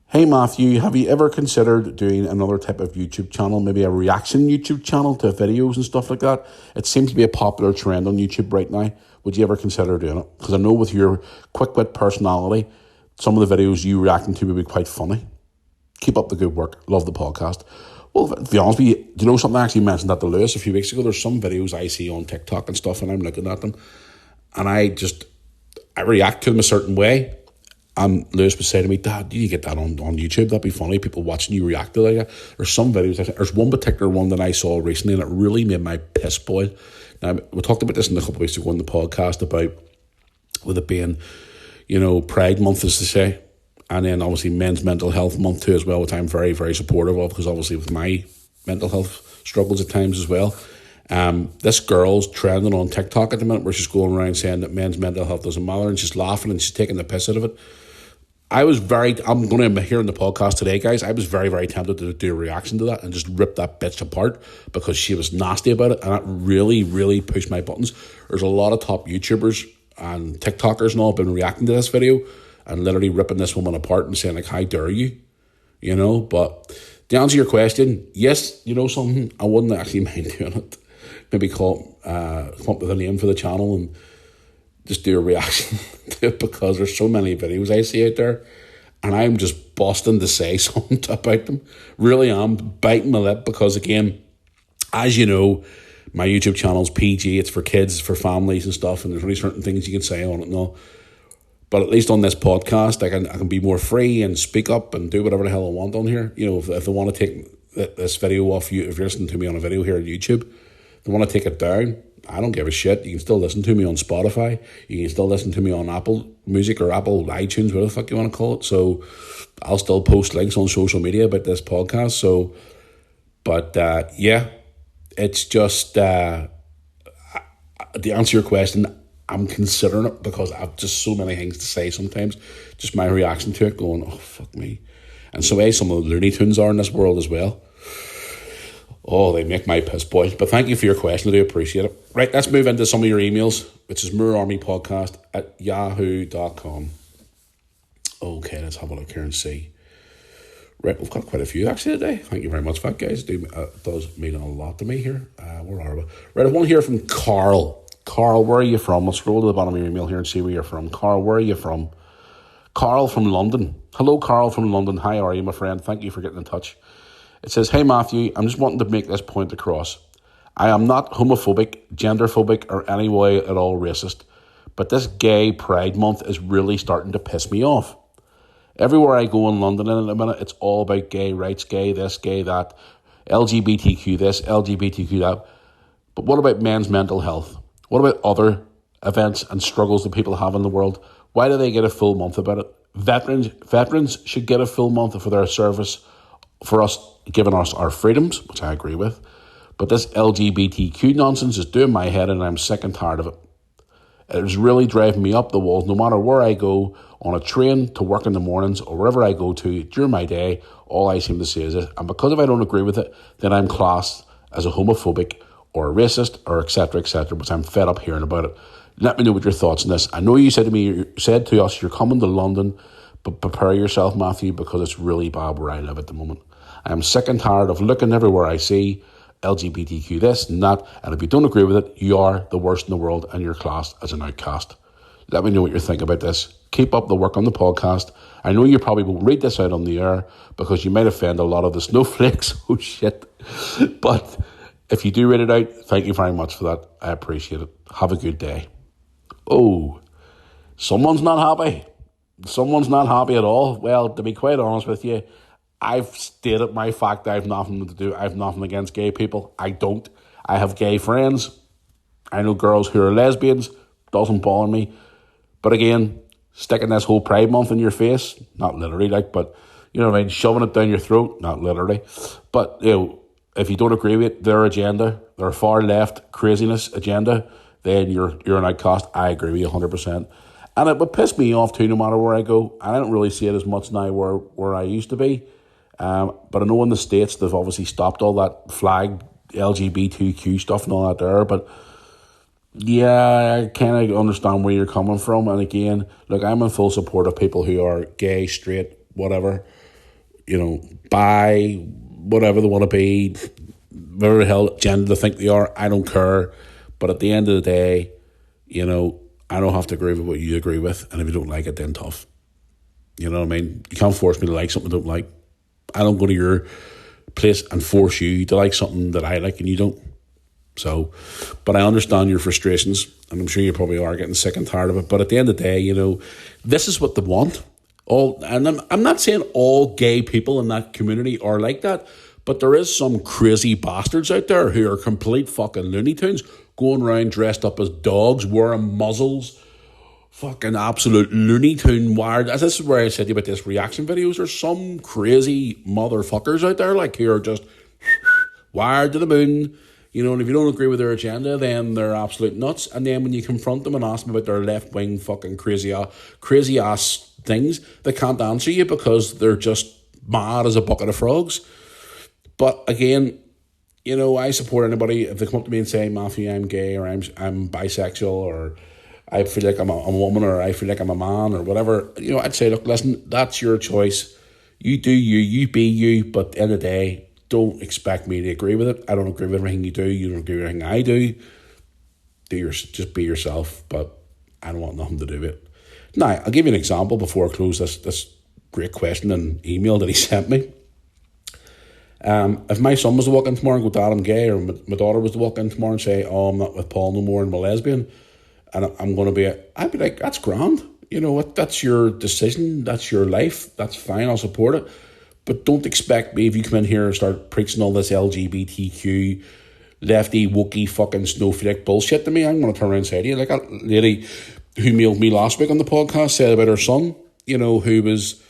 hey Matthew, have you ever considered doing another type of YouTube channel, maybe a reaction YouTube channel to videos and stuff like that? It seems to be a popular trend on YouTube right now. Would you ever consider doing it? Because I know with your quick-wit personality, some of the videos you reacting to would be quite funny. Keep up the good work. Love the podcast. Well, to be honest with you, do you know something? I actually mentioned that to Lewis a few weeks ago. There's some videos I see on TikTok and stuff, and I'm looking at them, and I react to them a certain way. And Lewis would say to me, Dad, do you get that on YouTube? That'd be funny. People watching you react to that. There's some videos. There's one particular one that I saw recently, and it really made my piss boil. Now, we talked about this in a couple of weeks ago on the podcast about with it being, Pride Month, as they say. And then obviously Men's Mental Health Month too as well, which I'm very, very supportive of, because obviously with my mental health struggles at times as well. This girl's trending on TikTok at the minute where she's going around saying that men's mental health doesn't matter, and she's laughing and she's taking the piss out of it. I'm going to hear in the podcast today, guys, I was very, very tempted to do a reaction to that and just rip that bitch apart because she was nasty about it, and that really, really pushed my buttons. There's a lot of top YouTubers and TikTokers and all have been reacting to this video and literally ripping this woman apart and saying, like, how dare you? But to answer your question, yes, something, I wouldn't actually mind doing it. Maybe come up with a name for the channel and just do a reaction to it, because there's so many videos I see out there and I'm just busting to say something about them. Really am biting my lip because, again, as you know, my YouTube channel's PG. It's for kids, for families and stuff, and there's only certain things you can say on it and all. But at least on this podcast, I can be more free and speak up and do whatever the hell I want on here. If they want to take this video off you, if you're listening to me on a video here on YouTube, they want to take it down, I don't give a shit. You can still listen to me on Spotify. You can still listen to me on Apple Music or Apple iTunes, whatever the fuck you want to call it. So I'll still post links on social media about this podcast. So, but yeah, it's just, to answer your question, I'm considering it because I've just so many things to say sometimes. Just my reaction to it going, oh, fuck me. And so some of the Looney Tunes are in this world as well. Oh, they make my piss boil. But thank you for your question. I do appreciate it. Right, let's move into some of your emails, which is moorarmypodcast@yahoo.com. Okay, let's have a look here and see. Right, we've got quite a few actually today. Thank you very much for that, guys. It does mean a lot to me here. Where are we? Right, I want to hear from Carl. Carl, where are you from? I'll scroll to the bottom of your email here and see where you're from. Carl, where are you from? Carl from London. Hello, Carl from London. How are you, my friend? Thank you for getting in touch. It says, hey, Matthew, I'm just wanting to make this point across. I am not homophobic, genderphobic, or any way at all racist, but this gay Pride Month is really starting to piss me off. Everywhere I go in London in a minute, it's all about gay rights, gay this, gay that, LGBTQ this, LGBTQ that. But what about men's mental health? What about other events and struggles that people have in the world? Why do they get a full month about it? Veterans should get a full month for their service, for us, giving us our freedoms, which I agree with. But this LGBTQ nonsense is doing my head, and I'm sick and tired of it. It is really driving me up the walls. No matter where I go, on a train to work in the mornings, or wherever I go to during my day, all I seem to say is it. And because if I don't agree with it, then I'm classed as a homophobic or a racist or et cetera, which I'm fed up hearing about it. Let me know what your thoughts on this. I know you said to us, you're coming to London, but prepare yourself, Matthew, because it's really bad where I live at the moment. I'm sick and tired of looking everywhere I see LGBTQ this and that, and if you don't agree with it, you are the worst in the world and you're classed as an outcast. Let me know what you think about this. Keep up the work on the podcast. I know you probably won't read this out on the air because you might offend a lot of the snowflakes. Oh, shit. But if you do read it out, thank you very much for that. I appreciate it. Have a good day. Oh, someone's not happy. Someone's not happy at all. Well, to be quite honest with you, I've stated my fact. I have nothing to do. I have nothing against gay people. I don't. I have gay friends. I know girls who are lesbians. Doesn't bother me. But again, sticking this whole Pride Month in your face, not literally, but you know what I mean, shoving it down your throat, not literally. But if you don't agree with their agenda, their far left craziness agenda, then you're an outcast. I agree with you 100%. And it would piss me off too, no matter where I go. I don't really see it as much now where I used to be. But I know in the States they've obviously stopped all that flag LGBTQ stuff and all that there. But yeah, I kind of understand where you're coming from. And again, look, I'm in full support of people who are gay, straight, whatever, bi, whatever they want to be, whatever the hell gender they think they are. I don't care. But at the end of the day, I don't have to agree with what you agree with. And if you don't like it, then tough. You know what I mean? You can't force me to like something I don't like. I don't go to your place and force you to like something that I like and you don't. So, but I understand your frustrations, and I'm sure you probably are getting sick and tired of it. But at the end of the day, this is what they want. And I'm not saying all gay people in that community are like that, but there is some crazy bastards out there who are complete fucking Looney Tunes, going around dressed up as dogs, wearing muzzles, fucking absolute Looney Tune wired. This is where I said to you about this reaction videos. There's some crazy motherfuckers out there who are just wired to the moon. And if you don't agree with their agenda, then they're absolute nuts. And then when you confront them and ask them about their left-wing fucking crazy-ass things, they can't answer you because they're just mad as a bucket of frogs. But again, I support anybody. If they come up to me and say, Matthew, I'm gay, or I'm bisexual, or I feel like I'm a woman, or I feel like I'm a man, or whatever, I'd say, look, listen, that's your choice. You do you be you, but at the end of the day, don't expect me to agree with it. I don't agree with everything you do. You don't agree with everything I do. Just be yourself, but I don't want nothing to do with it. Now, I'll give you an example before I close this great question and email that he sent me. If my son was to walk in tomorrow and go, Dad, I'm gay, or my daughter was to walk in tomorrow and say, oh, I'm not with Paul no more and I'm a lesbian, and I'm going to be, I'd be like, that's grand. That's your decision. That's your life. That's fine. I'll support it. But don't expect me, if you come in here and start preaching all this LGBTQ, lefty, wokey, fucking snowflake bullshit to me, I'm going to turn around and say to you, like a lady who mailed me last week on the podcast said about her son, who was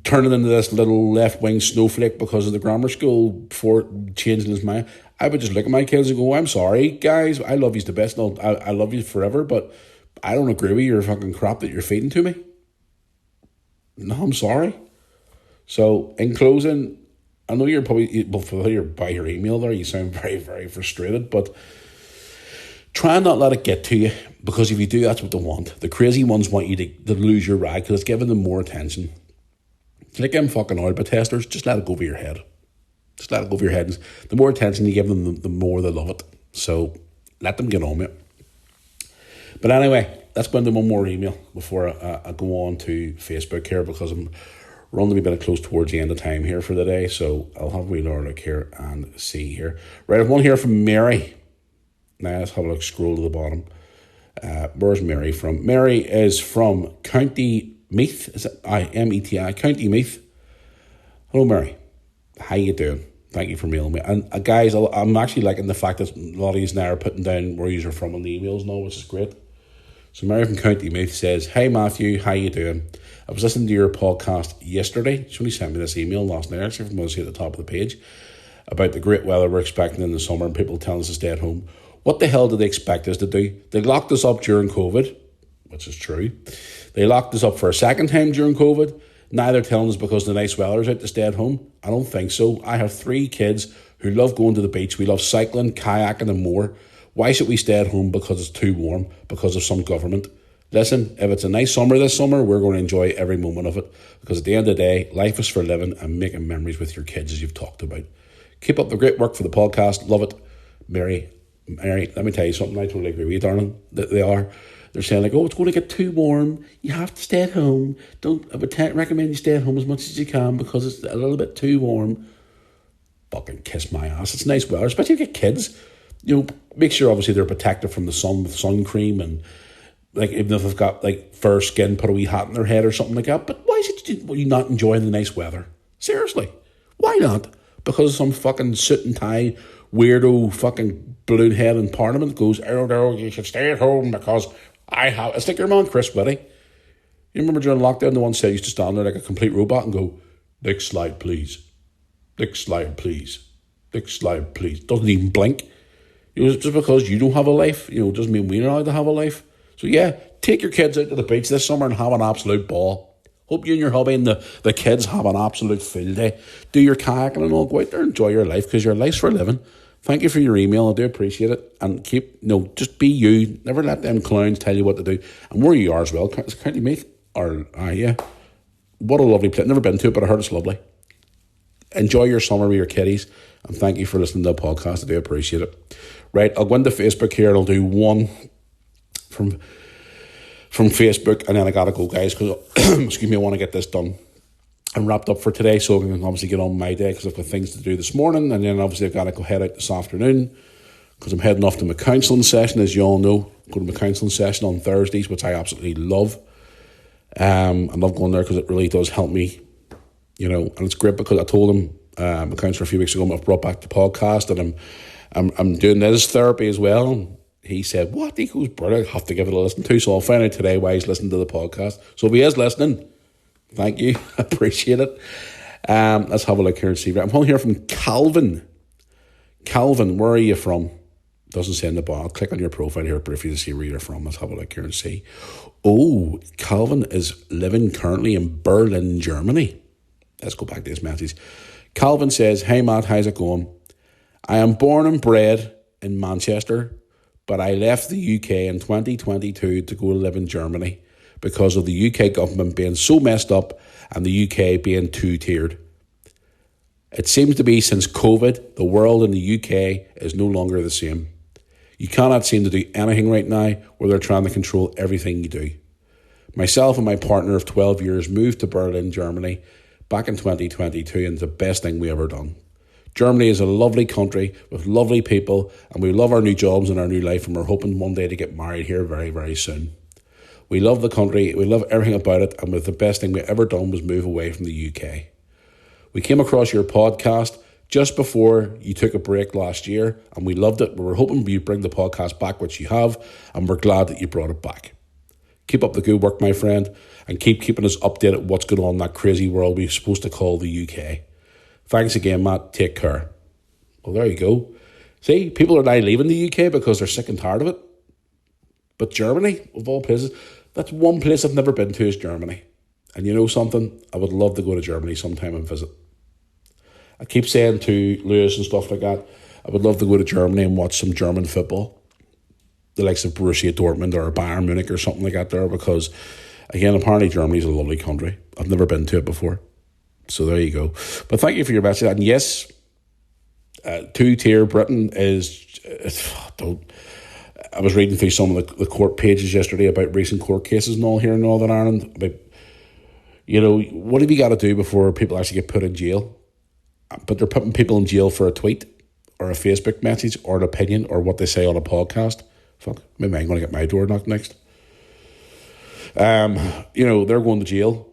turning into this little left-wing snowflake because of the grammar school before changing his mind. I would just look at my kids and go, I'm sorry, guys, I love you the best, and I love you forever, but I don't agree with your fucking crap that you're feeding to me. No, I'm sorry. So, in closing, I know you're probably, by your email there, you sound very, very frustrated, but try and not let it get to you, because if you do, that's what they want. The crazy ones want you to lose your rag, because it's giving them more attention. It's like them fucking oil testers, just let it go over your head. Just let it go over your head. The more attention you give them, the more they love it. So, let them get on with it. But anyway, let's go into one more email before I go on to Facebook here, because I'm running a bit close towards the end of time here for the day, so I'll have a wee look here and see here. Right, I have one here from Mary. Now let's have a look, scroll to the bottom. Where's Mary from? Mary is from County Meath. Is it Methi? County Meath. Hello, Mary. How you doing? Thank you for mailing me. And guys, I'm actually liking the fact that a lot of you now are putting down where you are from on the emails now, which is great. So Mary from County Meath says, hey Matthew, how you doing? I was listening to your podcast yesterday. She only sent me this email last night, actually, from what I see at the top of the page, about the great weather we're expecting in the summer and people telling us to stay at home. What the hell did they expect us to do? They locked us up during COVID, which is true. They locked us up for a second time during COVID. Now they're telling us because the nice weather is out to stay at home. I don't think so. I have 3 kids who love going to the beach. We love cycling, kayaking and more. Why should we stay at home because it's too warm, because of some government? Listen, if it's a nice summer this summer, we're going to enjoy every moment of it, because at the end of the day, life is for living and making memories with your kids, as you've talked about. Keep up the great work for the podcast. Love it. Mary, let me tell you something. I totally agree with you, darling. They're saying like, oh, it's going to get too warm. You have to stay at home. I would recommend you stay at home as much as you can because it's a little bit too warm. Fucking kiss my ass. It's nice weather, especially if you get kids. Make sure obviously they're protected from the sun with sun cream, and like even if they've got like fur skin, put a wee hat on their head or something like that. But why is it you not enjoying the nice weather? Seriously, why not? Because of some fucking suit and tie weirdo fucking balloon head in Parliament goes, oh no, you should stay at home because I have... It's like your man Chris Whitty. You remember during lockdown, the one said used to stand there like a complete robot and go, next slide, please. Next slide, please. Next slide, please. Doesn't even blink. Just because you don't have a life, doesn't mean we're not allowed to have a life. So yeah, take your kids out to the beach this summer and have an absolute ball. Hope you and your hubby and the kids have an absolute field day. Do your kayaking and all. Go out there and enjoy your life because your life's for living. Thank you for your email. I do appreciate it. And just be you. Never let them clowns tell you what to do. And where you are as well. Can't you make... yeah. What a lovely place. Never been to it, but I heard it's lovely. Enjoy your summer with your kiddies. And thank you for listening to the podcast. I do appreciate it. Right, I'll go into Facebook here and I'll do one from Facebook, and then I gotta go, guys, because excuse me, I want to get this done and wrapped up for today, so I can obviously get on my day because I've got things to do this morning, and then obviously I've got to go head out this afternoon because I'm heading off to my counselling session, as you all know. Go to my counselling session on Thursdays, which I absolutely love. I love going there because it really does help me, and it's great because I told him my counsellor a few weeks ago I've brought back the podcast and I'm doing this therapy as well. He said, what? He goes, brilliant, I have to give it a listen to. So I'll find out today why he's listening to the podcast. So if he is listening, thank you. I appreciate it. Let's have a look here and see. I'm calling here from Calvin. Calvin, where are you from? Doesn't say in the bar. I'll click on your profile here briefly to see where you're from. Let's have a look here and see. Oh, Calvin is living currently in Berlin, Germany. Let's go back to this message. Calvin says, hey Matt, how's it going? I am born and bred in Manchester, but I left the UK in 2022 to go live in Germany because of the UK government being so messed up and the UK being two-tiered. It seems to be since COVID, the world in the UK is no longer the same. You cannot seem to do anything right now where they're trying to control everything you do. Myself and my partner of 12 years moved to Berlin, Germany back in 2022, and it's the best thing we ever done. Germany is a lovely country with lovely people, and we love our new jobs and our new life, and we're hoping one day to get married here very, very soon. We love the country, we love everything about it, and the best thing we ever done was move away from the UK. We came across your podcast just before you took a break last year, and we loved it. We were hoping you bring the podcast back, which you have, and we're glad that you brought it back. Keep up the good work, my friend, and keep keeping us updated what's going on in that crazy world we're supposed to call the UK. Thanks again, Matt. Take care. Well, there you go. See, people are now leaving the UK because they're sick and tired of it. But Germany, of all places, that's one place I've never been to is Germany. And you know something? I would love to go to Germany sometime and visit. I keep saying to Lewis and stuff like that, I would love to go to Germany and watch some German football. The likes of Borussia Dortmund or Bayern Munich or something like that there, because, again, apparently Germany is a lovely country. I've never been to it before. So there you go. But thank you for your message. And yes, two-tier Britain is... I was reading through some of the court pages yesterday about recent court cases and all here in Northern Ireland. About, what have you got to do before people actually get put in jail? But they're putting people in jail for a tweet or a Facebook message or an opinion or what they say on a podcast. Fuck, maybe I'm going to get my door knocked next. They're going to jail.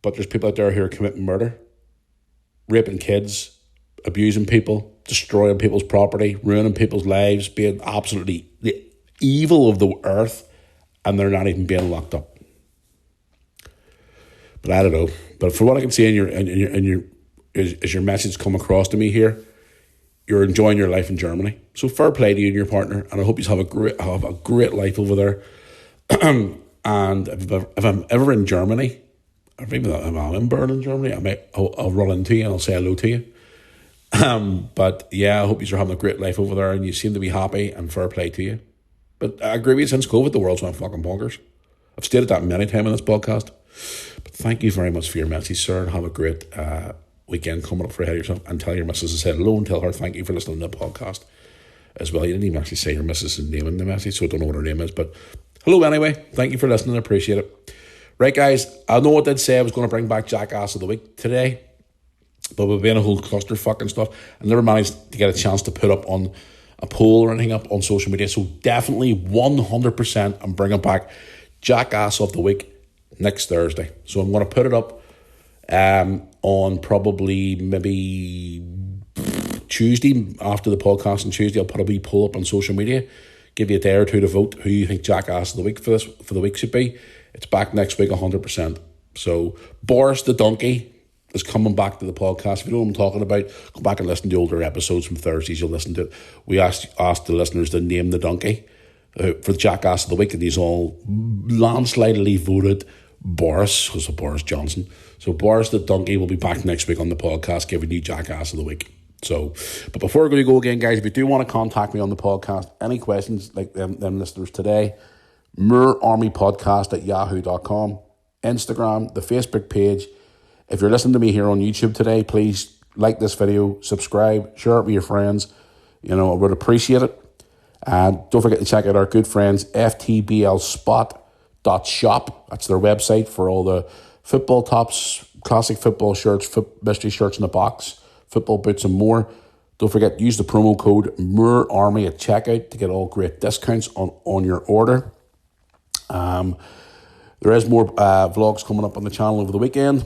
But there's people out there who are committing murder, raping kids, abusing people, destroying people's property, ruining people's lives, being absolutely the evil of the earth, and they're not even being locked up. But I don't know. But from what I can see as your message come across to me here, you're enjoying your life in Germany. So fair play to you and your partner, and I hope you have a great life over there. And if I'm ever in Germany, or maybe I'm in Berlin, Germany, I'll run into you and I'll say hello to you. But yeah, I hope you're having a great life over there and you seem to be happy, and fair play to you. But I agree with you, since COVID, the world's went fucking bonkers. I've stated that many times in this podcast. But thank you very much for your message, sir, and have a great weekend coming up for ahead of yourself. And tell your missus I said hello, and tell her thank you for listening to the podcast as well. You didn't even actually say your missus' name in the message, so I don't know what her name is. But hello anyway. Thank you for listening. I appreciate it. Right, guys, I know I did say I was going to bring back Jackass of the Week today, but we've been a whole clusterfuck and stuff. I never managed to get a chance to put up on a poll or anything up on social media. So definitely 100% I'm bringing back Jackass of the Week next Thursday. So I'm going to put it up on probably maybe Tuesday, after the podcast on Tuesday, I'll put a wee poll up on social media. Give you a day or two to vote who you think Jackass of the Week for the week should be. It's back next week 100%. So Boris the Donkey is coming back to the podcast. If you know what I'm talking about, go back and listen to older episodes from Thursdays. You'll listen to it. We asked the listeners to name the donkey for the Jackass of the Week, and these all landslidely voted Boris, because of Boris Johnson. So Boris the Donkey will be back next week on the podcast, giving you Jackass of the Week. So, but before we go again, guys, if you do want to contact me on the podcast, any questions like them listeners today, moorarmypodcast@yahoo.com, Instagram, the Facebook page. If you're listening to me here on YouTube today, please like this video, subscribe, share it with your friends. I would appreciate it. And don't forget to check out our good friends, ftblspot.shop. That's their website for all the football tops, classic football shirts, mystery shirts in a box, football boots and more. Don't forget to use the promo code MoorArmy at checkout to get all great discounts on your order. There is more vlogs coming up on the channel over the weekend.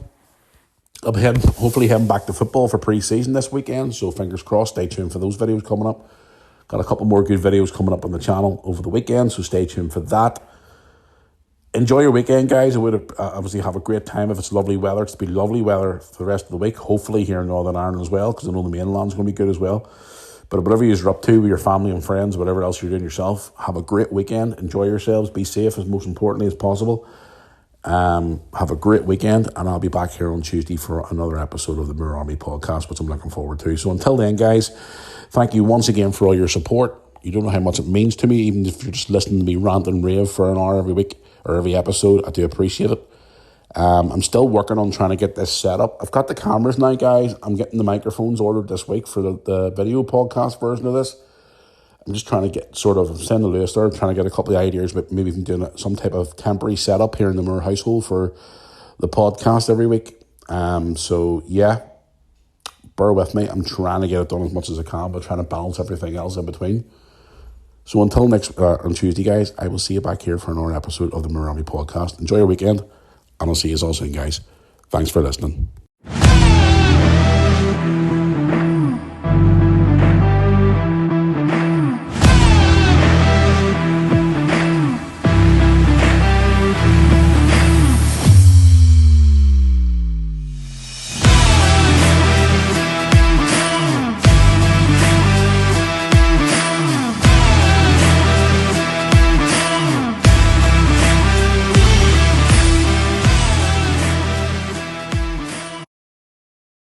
I'll be hopefully heading back to football for pre-season this weekend, so fingers crossed, stay tuned for those videos coming up. Got a couple more good videos coming up on the channel over the weekend, so stay tuned for that. Enjoy your weekend, guys. I would obviously have a great time if it's lovely weather. It's to be lovely weather for the rest of the week, hopefully here in Northern Ireland as well, because I know the mainland's going to be good as well. But whatever you're up to with your family and friends, whatever else you're doing yourself, have a great weekend. Enjoy yourselves. Be safe as most importantly as possible. Have a great weekend, and I'll be back here on Tuesday for another episode of the Moor Army podcast, which I'm looking forward to. So until then, guys, thank you once again for all your support. You don't know how much it means to me, even if you're just listening to me rant and rave for an hour every week or every episode. I do appreciate it. I'm still working on trying to get this set up. I've got the cameras now, guys. I'm getting the microphones ordered this week for the video podcast version of this. I'm just trying to get send a Lewis there, trying to get a couple of ideas, but maybe even doing some type of temporary setup here in the Moore household for the podcast every week. So yeah, bear with me. I'm trying to get it done as much as I can, but trying to balance everything else in between. So until next on Tuesday, guys, I will see you back here for another episode of the Moor Army podcast. Enjoy your weekend, and I'll see you all soon, guys. Thanks for listening.